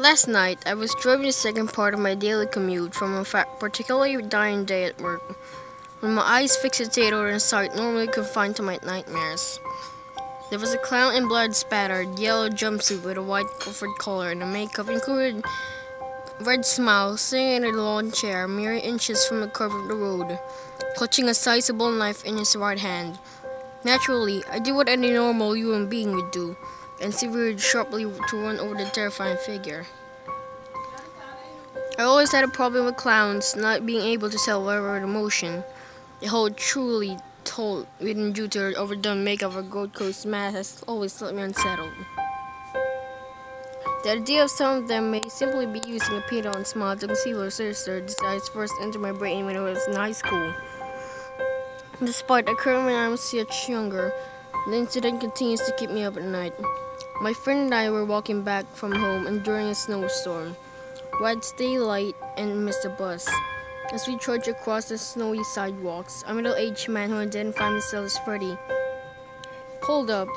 Last night, I was driving the second part of my daily commute from a particularly dying day at work, when my eyes fixated on a sight normally confined to my nightmares. There was a clown in blood-spattered yellow jumpsuit with a white covered collar and a makeup included red smile, sitting in a lawn chair mere inches from the curve of the road, clutching a sizable knife in his right hand. Naturally, I did what any normal human being would do, and severed sharply to run over the terrifying figure. I always had a problem with clowns not being able to tell without emotion. The whole truly told written due to their overdone makeup or Gold Coast mask has always left me unsettled. The idea of some of them may simply be using a paint-on smile to conceal or sinister desires first entered my brain when I was in high school. Despite occurring when I was much younger, the incident continues to keep me up at night. My friend and I were walking back from home and during a snowstorm. We had stay late and missed the bus. As we trudged across the snowy sidewalks, a middle-aged man who identified himself as Freddy pulled up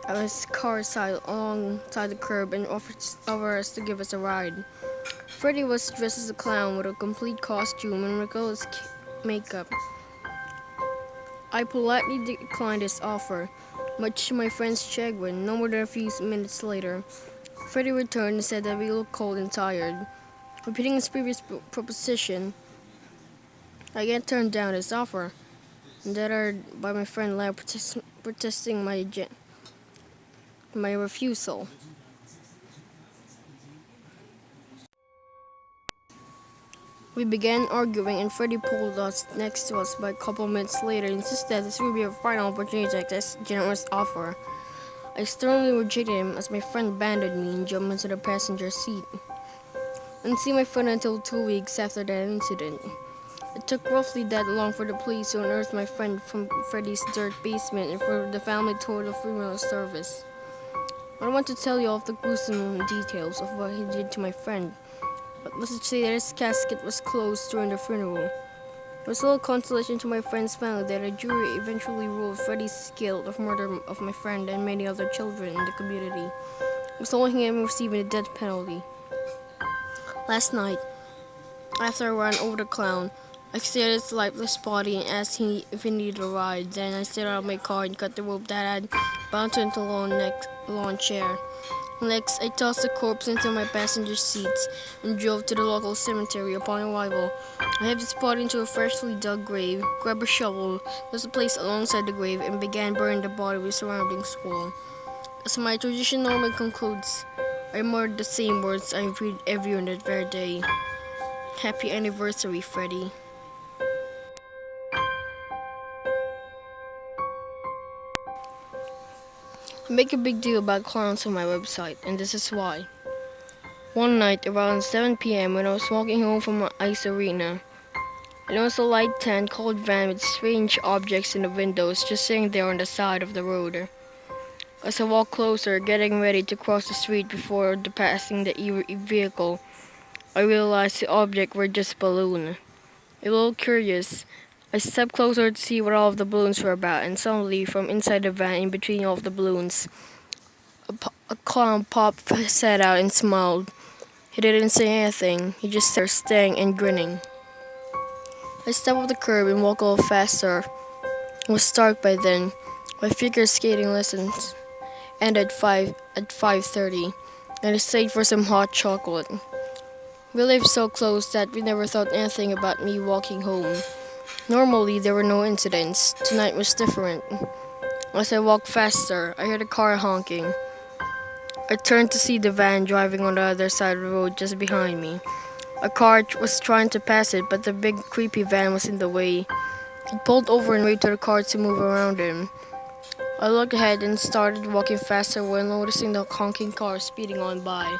at his car side alongside the curb and offered us to give us a ride. Freddy was dressed as a clown with a complete costume and ridiculous makeup. I politely declined his offer, much to my friend's chagrin. No more than a few minutes later, Freddy returned and said that we looked cold and tired. Repeating his previous proposition, I again turned down his offer, and uttered by my friend loud protesting my refusal. We began arguing, and Freddy pulled us next to us. But a couple minutes later, insisted that this would be a final opportunity to accept his generous offer. I sternly rejected him as my friend abandoned me and jumped into the passenger seat. I didn't see my friend until 2 weeks after that incident. It took roughly that long for the police to unearth my friend from Freddy's dirt basement and for the family to hold a funeral service. I don't want to tell you all of the gruesome details of what he did to my friend, but let's just say that his casket was closed during the funeral. It was a little consolation to my friend's family that a jury eventually ruled Freddy's guilt of murder of my friend and many other children in the community, resulting in him receiving the death penalty. Last night, after I ran over the clown, I stared at his lifeless body and asked him if he needed a ride. Then I stepped out of my car and cut the rope that had bound to the lawn chair. Next, I tossed the corpse into my passenger seats and drove to the local cemetery. Upon arrival, I heaved its body into a freshly dug grave, grabbed a shovel, was placed alongside the grave, and began burning the body with surrounding soil. As my tradition normally concludes, I murmured the same words I repeated every year on that very day. Happy anniversary, Freddy. I make a big deal about clowns on my website, and this is why. One night, around 7 p.m., when I was walking home from my ice arena, I noticed a light tan colored van with strange objects in the windows just sitting there on the side of the road. As I walked closer, getting ready to cross the street before passing the vehicle, I realized the object were just a balloon. A little curious, I stepped closer to see what all of the balloons were about, and suddenly, from inside the van, in between all of the balloons, a clown popped his head out and smiled. He didn't say anything, he just sat there staring and grinning. I stepped off the curb and walked a little faster. It was dark by then. My figure skating lessons ended at 5:30, and I stayed for some hot chocolate. We lived so close that we never thought anything about me walking home. Normally, there were no incidents. Tonight was different. As I walked faster, I heard a car honking. I turned to see the van driving on the other side of the road just behind me. A car was trying to pass it, but the big creepy van was in the way. It pulled over and waited for the car to move around him. I looked ahead and started walking faster when noticing the honking car speeding on by.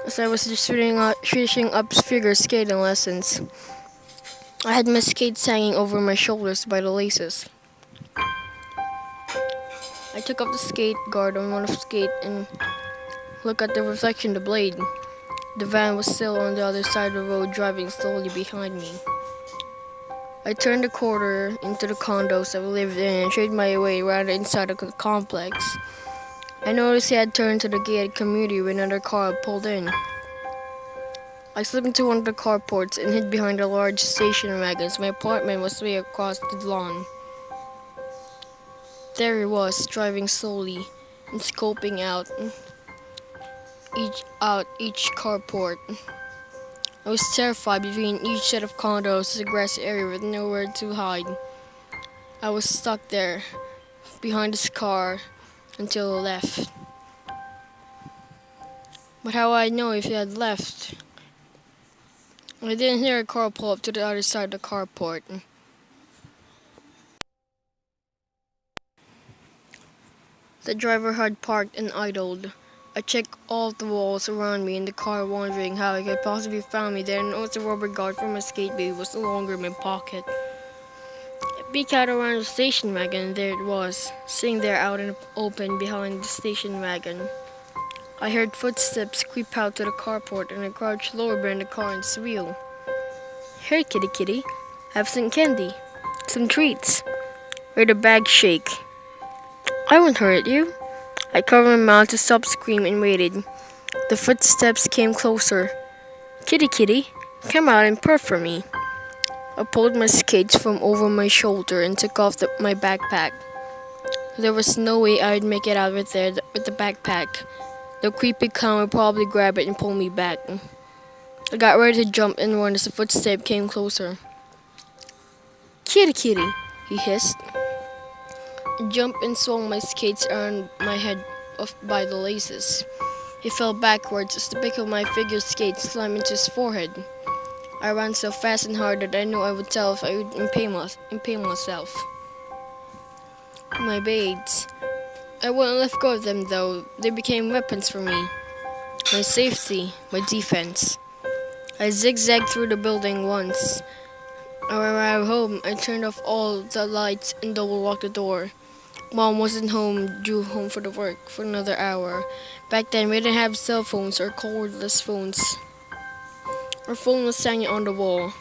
As I was just finishing up figure skating lessons, I had my skates hanging over my shoulders by the laces. I took off the skate guard on one of the skate and looked at the reflection of the blade. The van was still on the other side of the road, driving slowly behind me. I turned the corner into the condos that we lived in and made my way around the inside of the complex. I noticed he had turned to the gated community when another car pulled in. I slipped into one of the carports and hid behind a large station wagon. My apartment was way across the lawn. There he was, driving slowly and scoping each carport. I was terrified. Between each set of condos was a grassy area with nowhere to hide. I was stuck there, behind his car, until he left. But how would I know if he had left? I didn't hear a car pull up to the other side of the carport. The driver had parked and idled. I checked all the walls around me in the car, wondering how he could possibly find me there, and noticed the rubber guard from my skateboard was no longer in my pocket. I peeked out around the station wagon, and there it was, sitting there out in the open behind the station wagon. I heard footsteps creep out to the carport, and I crouched lower behind the car and wheel. Here, kitty kitty, have some candy, some treats. Heard the bag shake. I won't hurt you. I covered my mouth to stop screaming and waited. The footsteps came closer. Kitty kitty, come out and purr for me. I pulled my skates from over my shoulder and took off my backpack. There was no way I'd make it out with the backpack. The creepy clown would probably grab it and pull me back. I got ready to jump and run as the footstep came closer. Kitty kitty, he hissed. I jumped and swung my skates around my head off by the laces. He fell backwards as the back of my figure skate slammed into his forehead. I ran so fast and hard that I knew I would tell if I would impale myself. My blades. I wouldn't let go of them though. They became weapons for me. My safety, my defense. I zigzagged through the building once. When I arrived home, I turned off all the lights and double locked the door. Mom wasn't home, due home for the work for another hour. Back then, we didn't have cell phones or cordless phones. Our phone was hanging on the wall.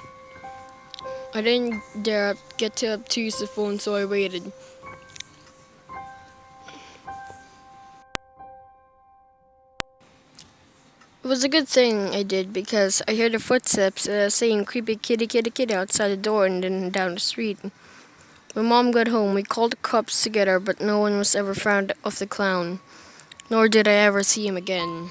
I didn't dare get up to use the phone, so I waited. It was a good thing I did because I heard the footsteps saying creepy kitty kitty kitty outside the door and then down the street. When Mom got home, we called the cops together, but no one was ever found of the clown, nor did I ever see him again.